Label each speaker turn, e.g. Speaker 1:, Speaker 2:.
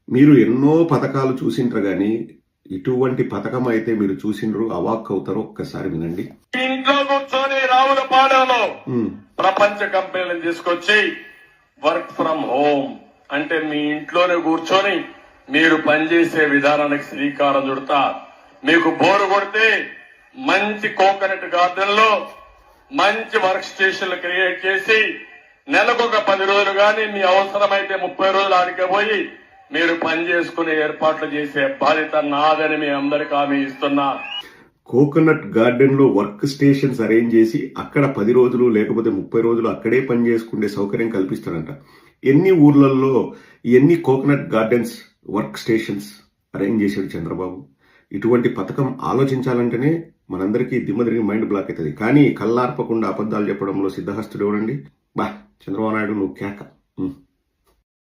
Speaker 1: మీరు ఎన్నో పథకాలు చూసింటారు గాని ఇటువంటి పథకం అయితే మీరు చూసిండ్రు, అవాక్ అవుతారు. ఒక్కసారి వినండి.
Speaker 2: ఇంట్లో కూర్చొని రావులపాలెంలో ప్రపంచ కంపెనీలను తీసుకొచ్చి వర్క్ ఫ్రం హోమ్ అంటే మీ ఇంట్లోనే కూర్చొని మీరు పనిచేసే విధానానికి శ్రీకారం చుడతా. మీకు బోరు కొడితే మంచి కోకోనట్ గార్డెన్ లో మంచి వర్క్ స్టేషన్లు క్రియేట్ చేసి నెలకొక 10 రోజులు గాని మీ అవసరమైతే 30 రోజులు ఆడికపోయి మీరు పని చేసుకునే ఏర్పాట్లు చేసే బాధ్యత నాదని మీ అందరికి హామీ ఇస్తున్నా.
Speaker 1: కోకోనట్ గార్డెన్ లో వర్క్ స్టేషన్స్ అరేంజ్ చేసి అక్కడ 10 రోజులు లేకపోతే 30 రోజులు అక్కడే పని చేసుకునే సౌకర్యం కల్పిస్తారంట. ఎన్ని ఊర్లలో ఎన్ని coconut gardens work stations arrange చేశాడు చంద్రబాబు. ఇటువంటి పథకం ఆలోచించాలంటేనే మనందరికీ దిమ్మదిరిగి మైండ్ బ్లాక్ అవుతుంది. కానీ కళ్ళార్పకుండా అబద్ధాలు చెప్పడంలో సిద్ధహస్తుడు ఎవరండి? చంద్రబాబు నాయుడు నువ్వు కేక.